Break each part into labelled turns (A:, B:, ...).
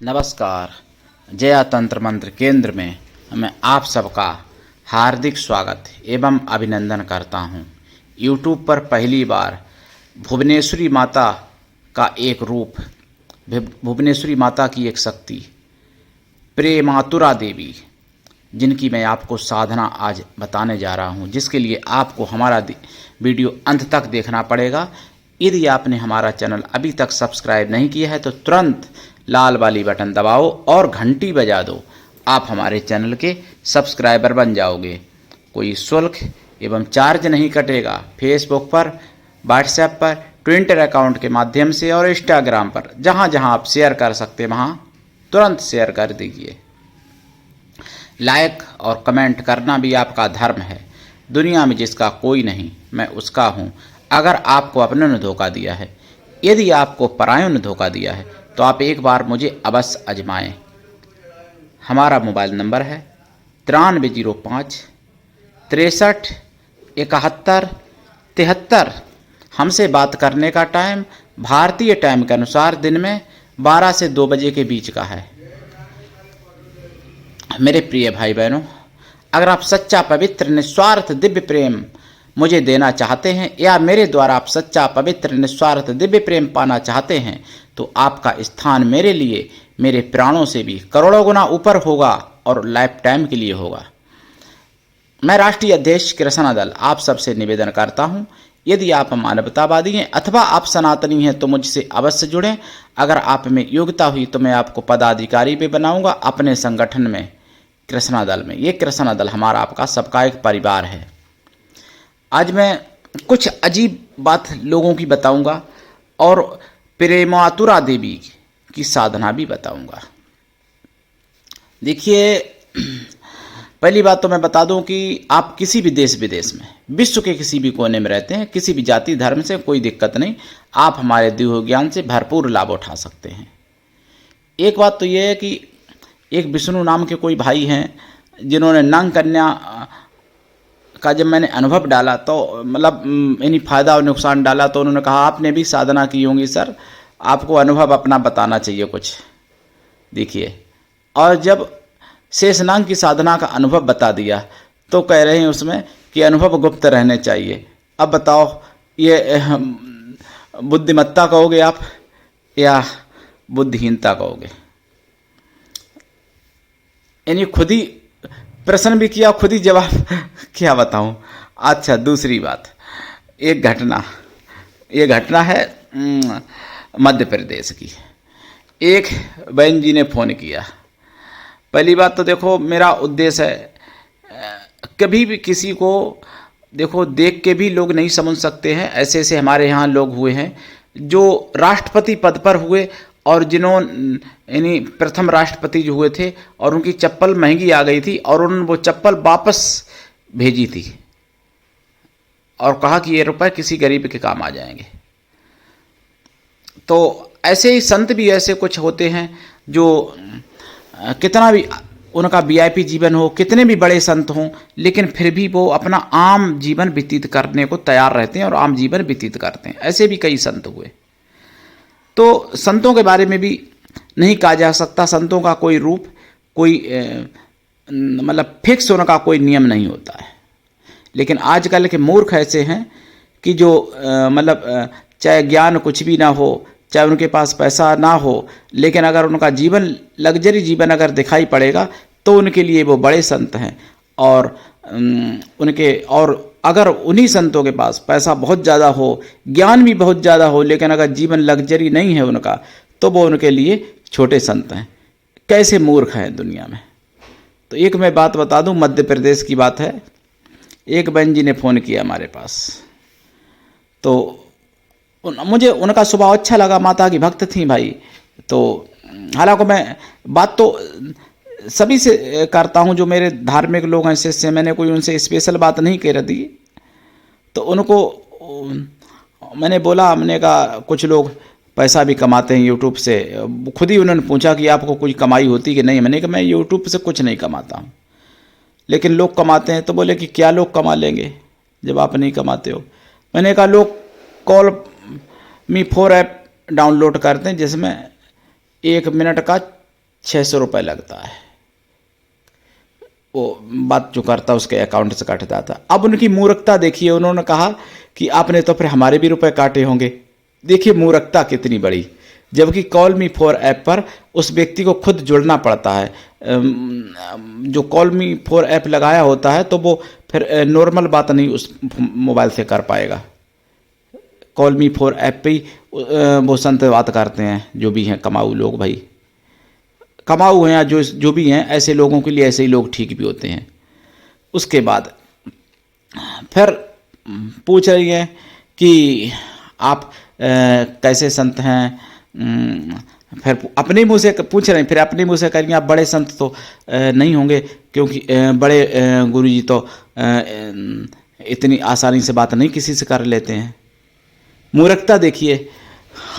A: नमस्कार। जया तंत्र मंत्र केंद्र में मैं आप सबका हार्दिक स्वागत एवं अभिनंदन करता हूं। YouTube पर पहली बार भुवनेश्वरी माता का एक रूप, भुवनेश्वरी माता की एक शक्ति प्रेमातुरा देवी, जिनकी मैं आपको साधना आज बताने जा रहा हूं, जिसके लिए आपको हमारा वीडियो अंत तक देखना पड़ेगा। यदि आपने हमारा चैनल अभी तक सब्सक्राइब नहीं किया है तो तुरंत लाल वाली बटन दबाओ और घंटी बजा दो। आप हमारे चैनल के सब्सक्राइबर बन जाओगे। कोई शुल्क एवं चार्ज नहीं कटेगा। फेसबुक पर, व्हाट्सएप पर, ट्विटर अकाउंट के माध्यम से और इंस्टाग्राम पर जहाँ जहाँ आप शेयर कर सकते वहाँ तुरंत शेयर कर दीजिए। लाइक और कमेंट करना भी आपका धर्म है। दुनिया में जिसका कोई नहीं, मैं उसका हूँ। अगर आपको अपनों ने धोखा दिया है, यदि आपको परायों ने धोखा दिया है, तो आप एक बार मुझे अवश्य आजमाएं। हमारा मोबाइल नंबर है 9305 63 71 73। हमसे बात करने का टाइम भारतीय टाइम के अनुसार दिन में 12 से 2 बजे के बीच का है। मेरे प्रिय भाई बहनों, अगर आप सच्चा, पवित्र, निस्वार्थ दिव्य प्रेम मुझे देना चाहते हैं या मेरे द्वारा आप सच्चा, पवित्र, निस्वार्थ दिव्य प्रेम पाना चाहते हैं, तो आपका स्थान मेरे लिए मेरे प्राणों से भी करोड़ों गुना ऊपर होगा और लाइफ टाइम के लिए होगा। मैं राष्ट्रीय अध्यक्ष कृष्णा दल आप सबसे निवेदन करता हूं, यदि आप मानवतावादी हैं अथवा आप सनातनी हैं तो मुझसे अवश्य जुड़ें। अगर आप में योग्यता हुई तो मैं आपको पदाधिकारी भी बनाऊंगा अपने संगठन में, कृष्णा दल में। ये कृष्णा दल हमारा आपका सबका एक परिवार है। आज मैं कुछ अजीब बात लोगों की बताऊंगा और प्रेमातुरा देवी की साधना भी बताऊंगा। देखिए, पहली बात तो मैं बता दूं कि आप किसी भी देश विदेश में, विश्व के किसी भी कोने में रहते हैं, किसी भी जाति धर्म से कोई दिक्कत नहीं, आप हमारे दिव्य ज्ञान से भरपूर लाभ उठा सकते हैं। एक बात तो यह है कि एक विष्णु नाम के कोई भाई हैं जिन्होंने नंग कन्या का जब मैंने अनुभव डाला तो मतलब यानी फ़ायदा और नुकसान डाला, तो उन्होंने कहा आपने भी साधना की होंगी सर, आपको अनुभव अपना बताना चाहिए कुछ। देखिए, और जब शेषनाग की साधना का अनुभव बता दिया तो कह रहे हैं उसमें कि अनुभव गुप्त रहने चाहिए। अब बताओ, ये बुद्धिमत्ता कहोगे आप या बुद्धिहीनता कहोगे? यानी खुद ही प्रश्न भी किया, खुद ही जवाब क्या बताऊं। अच्छा, दूसरी बात, एक घटना, ये घटना है मध्य प्रदेश की। एक बहन जी ने फ़ोन किया। पहली बात तो देखो, मेरा उद्देश्य है कभी भी किसी को देखो देख के भी लोग नहीं समझ सकते हैं। ऐसे ऐसे हमारे यहाँ लोग हुए हैं जो राष्ट्रपति पद पर हुए और जिन्होंने यानी प्रथम राष्ट्रपति जो हुए थे और उनकी चप्पल महंगी आ गई थी और उन्होंने वो चप्पल वापस भेजी थी और कहा कि ये रुपए किसी गरीब के काम आ जाएंगे। तो ऐसे ही संत भी ऐसे कुछ होते हैं जो कितना भी उनका वीआईपी जीवन हो, कितने भी बड़े संत हों, लेकिन फिर भी वो अपना आम जीवन व्यतीत करने को तैयार रहते हैं और आम जीवन व्यतीत करते हैं। ऐसे भी कई संत हुए। तो संतों के बारे में भी नहीं कहा जा सकता। संतों का कोई रूप, कोई मतलब फिक्स उनका कोई नियम नहीं होता है। लेकिन आजकल के मूर्ख ऐसे हैं कि जो मतलब चाहे ज्ञान कुछ भी ना हो, चाहे उनके पास पैसा ना हो, लेकिन अगर उनका जीवन लग्जरी जीवन अगर दिखाई पड़ेगा तो उनके लिए वो बड़े संत हैं। और अगर उन्हीं संतों के पास पैसा बहुत ज़्यादा हो, ज्ञान भी बहुत ज़्यादा हो, लेकिन अगर जीवन लग्जरी नहीं है उनका, तो वो उनके लिए छोटे संत हैं। कैसे मूर्ख हैं दुनिया में। तो एक मैं बात बता दूं, मध्य प्रदेश की बात है। एक बहन जी ने फ़ोन किया हमारे पास, तो मुझे उनका स्वभाव अच्छा लगा। माता की भक्त थी भाई। तो हालांकि मैं बात तो सभी से करता हूं जो मेरे धार्मिक लोग हैं, इससे मैंने कोई उनसे स्पेशल बात नहीं कर दी। तो उनको मैंने बोला, हमने कहा कुछ लोग पैसा भी कमाते हैं यूट्यूब से। खुद ही उन्होंने पूछा कि आपको कोई कमाई होती कि नहीं। मैंने कहा मैं यूट्यूब से कुछ नहीं कमाता हूँ, लेकिन लोग कमाते हैं। तो बोले कि क्या लोग कमा लेंगे जब आप नहीं कमाते हो। मैंने कहा लोग कॉल मी 4 ऐप डाउनलोड करते हैं जिसमें 1 मिनट का ₹600 लगता है, वो बात जो करता उसके अकाउंट से कट जाता। अब उनकी मूर्खता देखिए, उन्होंने कहा कि आपने तो फिर हमारे भी रुपए काटे होंगे। देखिए मूर्खता कितनी बड़ी, जबकि कॉल मी फॉर ऐप पर उस व्यक्ति को खुद जुड़ना पड़ता है। जो कॉल मी फॉर ऐप लगाया होता है तो वो फिर नॉर्मल बात नहीं उस मोबाइल से कर पाएगा। कॉल मी फॉर ऐप पे ही वो संत बात करते हैं, जो भी हैं कमाऊ लोग, भाई कमाऊ हैं या जो भी हैं, ऐसे लोगों के लिए ऐसे ही लोग ठीक भी होते हैं। उसके बाद फिर पूछ रही हैं कि आप कैसे संत हैं। फिर अपने मुँह से पूछ रहे हैं, फिर अपने मुँह से करेंगे आप बड़े संत तो नहीं होंगे, क्योंकि बड़े गुरुजी तो इतनी आसानी से बात नहीं किसी से कर लेते हैं। मूर्खता देखिए।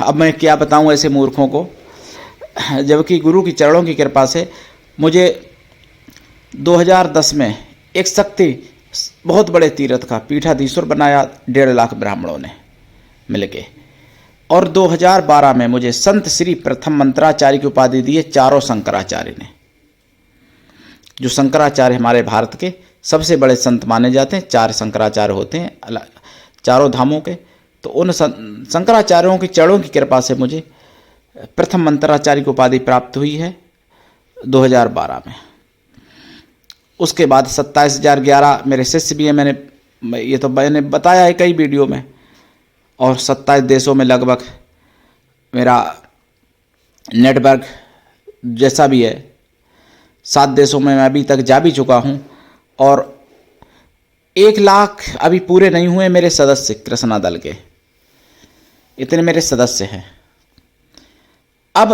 A: अब मैं क्या बताऊं ऐसे मूर्खों को, जबकि गुरु की चरणों की कृपा से मुझे 2010 में एक शक्ति बहुत बड़े तीर्थ का पीठाधीश्वर बनाया 1.5 लाख ब्राह्मणों ने मिलके, और 2012 में मुझे संत श्री प्रथम मंत्राचार्य की उपाधि दी है चारों शंकराचार्य ने। जो शंकराचार्य हमारे भारत के सबसे बड़े संत माने जाते हैं, 4 शंकराचार्य होते हैं चारों धामों के, तो उन शंकराचार्यों की चरणों की कृपा से मुझे प्रथम मंत्राचार्य की उपाधि प्राप्त हुई है 2012 में। उसके बाद 27,011 मेरे शिष्य भी हैं, मैंने बताया है कई वीडियो में, और 27 देशों में लगभग मेरा नेटवर्क जैसा भी है। 7 देशों में मैं अभी तक जा भी चुका हूँ, और 1 लाख अभी पूरे नहीं हुए मेरे सदस्य कृष्णा दल के, इतने मेरे सदस्य हैं। अब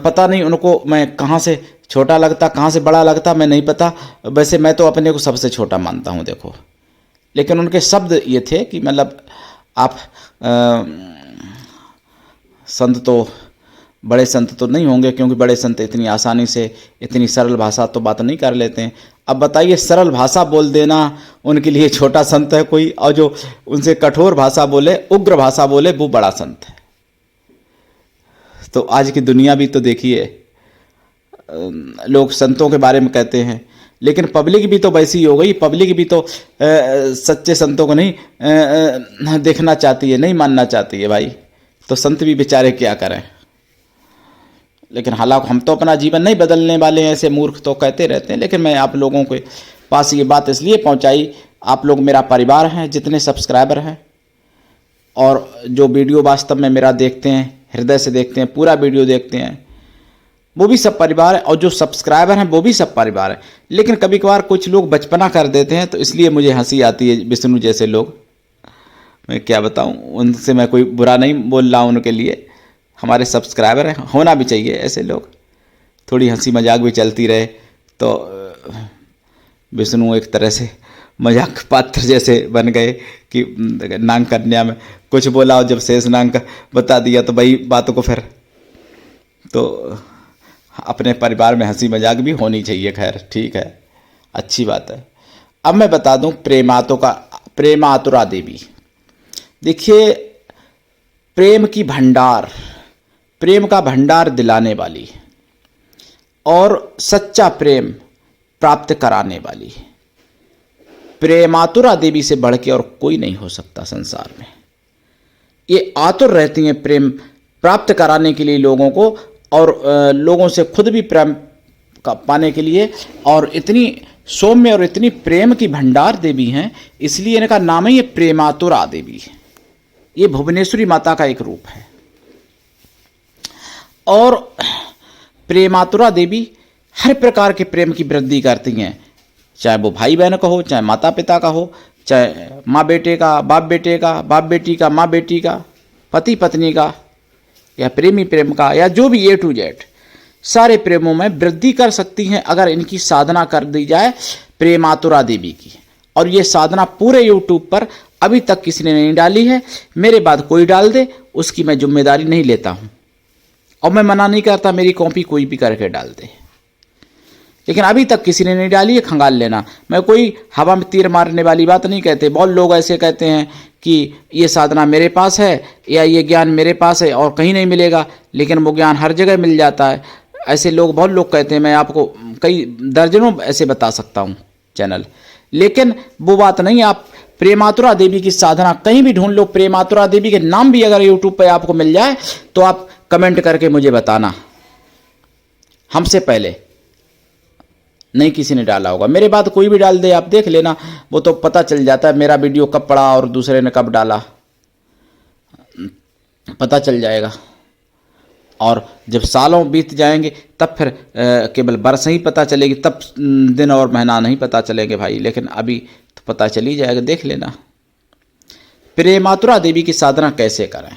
A: पता नहीं उनको मैं कहाँ से छोटा लगता कहाँ से बड़ा लगता, मैं नहीं पता। वैसे मैं तो अपने को सबसे छोटा मानता हूँ देखो, लेकिन उनके शब्द ये थे कि मतलब आप संत तो बड़े संत तो नहीं होंगे, क्योंकि बड़े संत इतनी आसानी से इतनी सरल भाषा तो बात नहीं कर लेते हैं। अब बताइए, सरल भाषा बोल देना उनके लिए छोटा संत है कोई, और जो उनसे कठोर भाषा बोले, उग्र भाषा बोले, वो बड़ा संत है। तो आज की दुनिया भी तो देखिए, लोग संतों के बारे में कहते हैं, लेकिन पब्लिक भी तो वैसी ही हो गई। पब्लिक भी तो सच्चे संतों को नहीं देखना चाहती है, नहीं मानना चाहती है भाई। तो संत भी बेचारे क्या करें। लेकिन हालांकि हम तो अपना जीवन नहीं बदलने वाले हैं, ऐसे मूर्ख तो कहते रहते हैं। लेकिन मैं आप लोगों के पास ये बात इसलिए पहुंचाई, आप लोग मेरा परिवार हैं, जितने सब्सक्राइबर हैं और जो वीडियो वास्तव में मेरा देखते हैं, हृदय से देखते हैं, पूरा वीडियो देखते हैं, वो भी सब परिवार है, और जो सब्सक्राइबर हैं वो भी सब परिवार है। लेकिन कभी कभार कुछ लोग बचपना कर देते हैं, तो इसलिए मुझे हंसी आती है। विष्णु जैसे लोग, मैं क्या बताऊं, उनसे मैं कोई बुरा नहीं बोल रहा हूं, उनके लिए हमारे सब्सक्राइबर हैं, होना भी चाहिए ऐसे लोग, थोड़ी हंसी मजाक भी चलती रहे। तो विष्णु एक तरह से मजाक पात्र जैसे बन गए कि नाग कन्या में कुछ बोला और जब शेष नाग का बता दिया तो वही बातों को फिर तो अपने परिवार में हंसी मजाक भी होनी चाहिए। खैर ठीक है, अच्छी बात है। अब मैं बता दूं प्रेमातुरा देवी। देखिए, प्रेम की भंडार, प्रेम का भंडार दिलाने वाली और सच्चा प्रेम प्राप्त कराने वाली प्रेमातुरा देवी से बढ़ के और कोई नहीं हो सकता संसार में। ये आतुर रहती हैं प्रेम प्राप्त कराने के लिए लोगों को, और लोगों से खुद भी प्रेम पाने के लिए, और इतनी सौम्य और इतनी प्रेम की भंडार देवी हैं, इसलिए इनका नाम है ये प्रेमातुरा देवी। ये भुवनेश्वरी माता का एक रूप है। और प्रेमातुरा देवी हर प्रकार के प्रेम की वृद्धि करती हैं, चाहे वो भाई बहन का हो, चाहे माता पिता का हो, चाहे माँ बेटे का, बाप बेटे का, बाप बेटी का, माँ बेटी का, पति पत्नी का, या प्रेमी प्रेम का, या जो भी A to Z सारे प्रेमों में वृद्धि कर सकती हैं अगर इनकी साधना कर दी जाए प्रेमातुरा देवी की। और ये साधना पूरे YouTube पर अभी तक किसी ने नहीं डाली है। मेरे बाद कोई डाल दे उसकी मैं जिम्मेदारी नहीं लेता हूँ, और मैं मना नहीं करता मेरी कॉपी कोई भी करके डाल दे, लेकिन अभी तक किसी ने नहीं डाली है, खंगाल लेना। मैं कोई हवा में तीर मारने वाली बात नहीं कहते। बहुत लोग ऐसे कहते हैं कि ये साधना मेरे पास है या ये ज्ञान मेरे पास है और कहीं नहीं मिलेगा, लेकिन वो ज्ञान हर जगह मिल जाता है। ऐसे लोग, बहुत लोग कहते हैं, मैं आपको कई दर्जनों ऐसे बता सकता हूँ चैनल, लेकिन वो बात नहीं। आप प्रेमातुरा देवी की साधना कहीं भी ढूंढ लो, प्रेमातुरा देवी के नाम भी अगर यूट्यूब पे आपको मिल जाए तो आप कमेंट करके मुझे बताना, हमसे पहले नहीं किसी ने डाला होगा। मेरे बाद कोई भी डाल दे, आप देख लेना, वो तो पता चल जाता है मेरा वीडियो कब पड़ा और दूसरे ने कब डाला, पता चल जाएगा। और जब सालों बीत जाएंगे तब फिर केवल बरस ही पता चलेगी, तब दिन और महीना नहीं पता चलेंगे भाई, लेकिन अभी तो पता चल ही जाएगा, देख लेना। प्रेमातुरा देवी की साधना कैसे करें?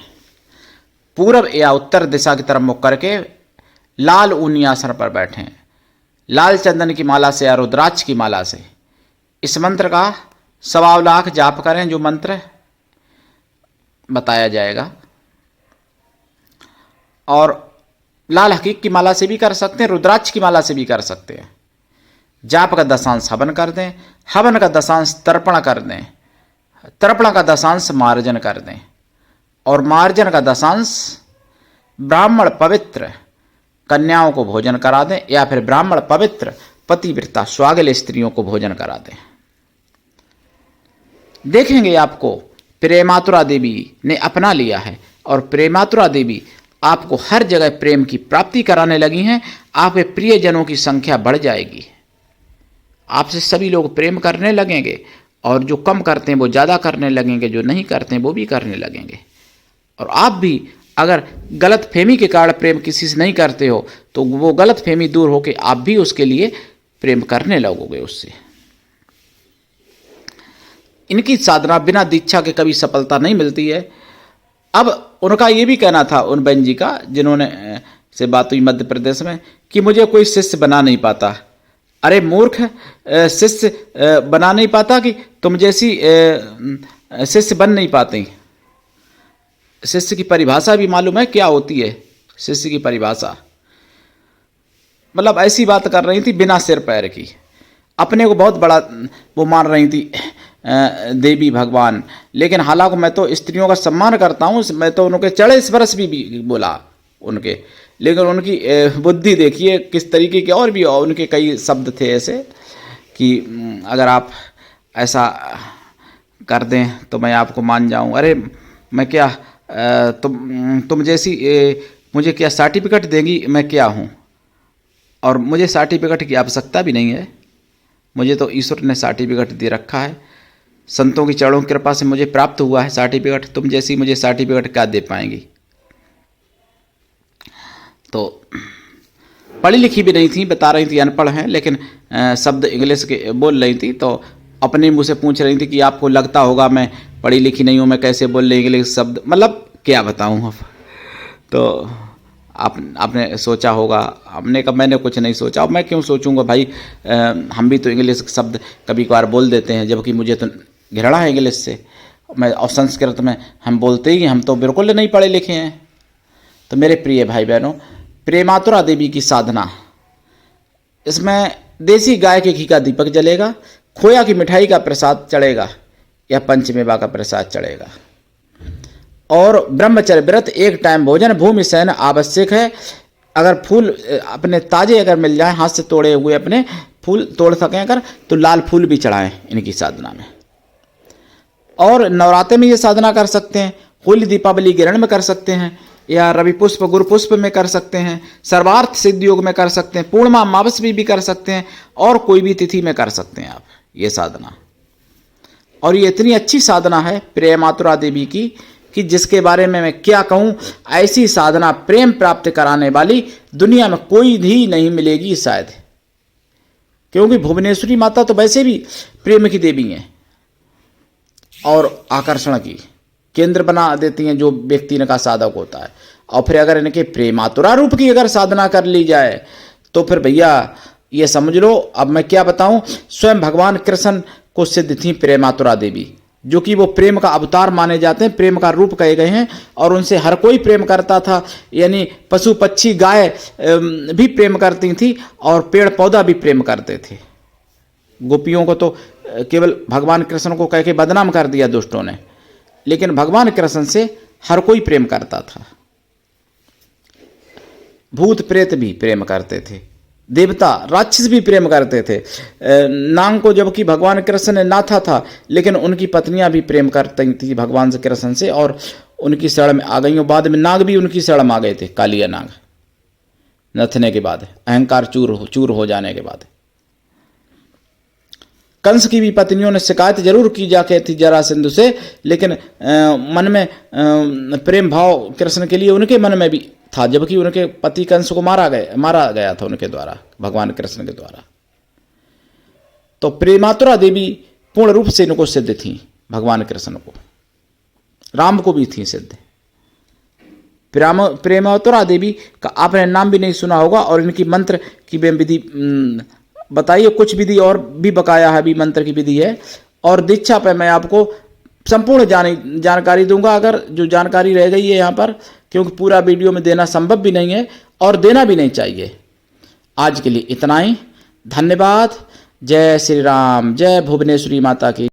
A: पूर्व या उत्तर दिशा की तरफ मुख करके लाल ऊनी आसन पर बैठें, लाल चंदन की माला से या रुद्राक्ष की माला से इस मंत्र का 1.25 लाख जाप करें, जो मंत्र बताया जाएगा। और लाल हकीक की माला से भी कर सकते हैं, रुद्राक्ष की माला से भी कर सकते हैं। जाप का 10 हवन कर दें, हवन का 10 तर्पण कर दें, तर्पण का 10 मार्जन कर दें, और मार्जन का 10 ब्राह्मण पवित्र कन्याओं को भोजन करा दें, या फिर ब्राह्मण पवित्र पतिव्रता स्वागल स्त्रियों को भोजन करा दें। देखेंगे आपको प्रेमातुरा देवी ने अपना लिया है, और प्रेमातुरा देवी आपको हर जगह प्रेम की प्राप्ति कराने लगी हैं। आपके प्रियजनों की संख्या बढ़ जाएगी, आपसे सभी लोग प्रेम करने लगेंगे, और जो कम करते हैं वो ज़्यादा करने लगेंगे, जो नहीं करते हैं वो भी करने लगेंगे। और आप भी अगर गलत फहमी के कारण प्रेम किसी से नहीं करते हो तो वो गलत फहमी दूर होकर आप भी उसके लिए प्रेम करने लगोगे उससे। इनकी साधना बिना दीक्षा के कभी सफलता नहीं मिलती है। अब उनका ये भी कहना था, उन बहन जी का जिन्होंने से बात हुई मध्य प्रदेश में, कि मुझे कोई शिष्य बना नहीं पाता। अरे मूर्ख, शिष्य बना नहीं पाता कि तुम जैसी शिष्य बन नहीं पाते। शिष्य की परिभाषा भी मालूम है क्या होती है? शिष्य की परिभाषा मतलब ऐसी बात कर रही थी बिना सिर पैर की, अपने को बहुत बड़ा वो मान रही थी देवी भगवान। लेकिन हालांकि मैं तो स्त्रियों का सम्मान करता हूँ, मैं तो उनके चढ़े स्पर्श भी बोला उनके, लेकिन उनकी बुद्धि देखिए किस तरीके की। और भी उनके कई शब्द थे ऐसे कि अगर आप ऐसा कर दें तो मैं आपको मान जाऊं। अरे मैं क्या, तुम जैसी मुझे क्या सर्टिफिकेट देंगी? मैं क्या हूँ? और मुझे सर्टिफिकेट की आवश्यकता भी नहीं है, मुझे तो ईश्वर ने सर्टिफिकेट दे रखा है, संतों की चरणों की कृपा से मुझे प्राप्त हुआ है सर्टिफिकेट। तुम जैसी मुझे सर्टिफिकेट क्या दे पाएंगी? तो पढ़ी लिखी भी नहीं थी, बता रही थी अनपढ़ हैं, लेकिन शब्द इंग्लिश के बोल रही थी। तो अपने मुँह से पूछ रही थी कि आपको लगता होगा मैं पढ़ी लिखी नहीं हूँ, मैं कैसे बोल रही इंग्लिश शब्द, मतलब क्या बताऊँ अब। तो आपने सोचा होगा, हमने कहा मैंने कुछ नहीं सोचा। अब मैं क्यों सोचूंगा भाई, हम भी तो इंग्लिश शब्द कभी कभार बोल देते हैं, जबकि मुझे तो घृणा है इंग्लिश से। मैं और संस्कृत में हम बोलते ही, हम तो बिल्कुल नहीं पढ़े लिखे हैं। तो मेरे प्रिय भाई बहनों, प्रेमातुरा देवी की साधना, इसमें देसी गाय के घी का दीपक जलेगा, खोया की मिठाई का प्रसाद चढ़ेगा या पंचमेवा का प्रसाद चढ़ेगा, और ब्रह्मचर्य व्रत, एक टाइम भोजन, भूमि शयन आवश्यक है। अगर फूल अपने ताजे अगर मिल जाए, हाथ से तोड़े हुए अपने फूल तोड़ सकें अगर, तो लाल फूल भी चढ़ाएं इनकी साधना में। और नवरात्रि में ये साधना कर सकते हैं, होली दीपावली ग्रहण में कर सकते हैं, या रवि पुष्प गुरु पुष्प में कर सकते हैं, सर्वार्थ सिद्ध योग में कर सकते हैं, पूर्णिमा अमावस भी कर सकते हैं, और कोई भी तिथि में कर सकते हैं आप ये साधना। और ये इतनी अच्छी साधना है प्रेमातुरा देवी की कि जिसके बारे में मैं क्या कहूँ। ऐसी साधना प्रेम प्राप्त कराने वाली दुनिया में कोई भी नहीं मिलेगी शायद, क्योंकि भुवनेश्वरी माता तो वैसे भी प्रेम की देवी हैं और आकर्षण की केंद्र बना देती हैं जो व्यक्ति इनका साधक होता है। और फिर अगर इनके प्रेमातुरा रूप की अगर साधना कर ली जाए तो फिर भैया ये समझ लो, अब मैं क्या बताऊं, स्वयं भगवान कृष्ण को सिद्ध थी प्रेमातुरा देवी, जो कि वो प्रेम का अवतार माने जाते हैं, प्रेम का रूप कहे गए हैं, और उनसे हर कोई प्रेम करता था। यानी पशु पक्षी गाय भी प्रेम करती थी, और पेड़ पौधा भी प्रेम करते थे। गोपियों को तो केवल भगवान कृष्ण को कह के बदनाम कर दिया दुष्टों ने, लेकिन भगवान कृष्ण से हर कोई प्रेम करता था। भूत प्रेत भी प्रेम करते थे, देवता राक्षस भी प्रेम करते थे। नाग को जबकि भगवान कृष्ण ने नाथा था, लेकिन उनकी पत्नियां भी प्रेम करती थी भगवान से कृष्ण से, और उनकी शरण में आ गई। बाद में नाग भी उनकी शरण में आ गए थे, कालिया नाग, नथने के बाद, अहंकार चूर हो जाने के बाद। कंस की भी पत्नियों ने शिकायत जरूर की जाके थी जरासंध से, लेकिन मन में प्रेम भाव कृष्ण के लिए उनके मन में भी था, जबकि उनके पति कंस को मारा गया था उनके द्वारा, भगवान कृष्ण के द्वारा। तो प्रेमातुरा देवी पूर्ण रूप से इनको सिद्ध थी, भगवान कृष्ण को, राम को भी थी सिद्ध। प्रेमातुरा देवी का आपने नाम भी नहीं सुना होगा, और इनकी मंत्र की विधि बताइए, कुछ विधि और भी बकाया है, भी मंत्र की विधि है। और दीक्षा पे मैं आपको संपूर्ण जानकारी दूंगा, अगर जो जानकारी रह गई है यहाँ पर, क्योंकि पूरा वीडियो में देना संभव भी नहीं है और देना भी नहीं चाहिए। आज के लिए इतना ही, धन्यवाद। जय श्री राम, जय भुवनेश्वरी माता की।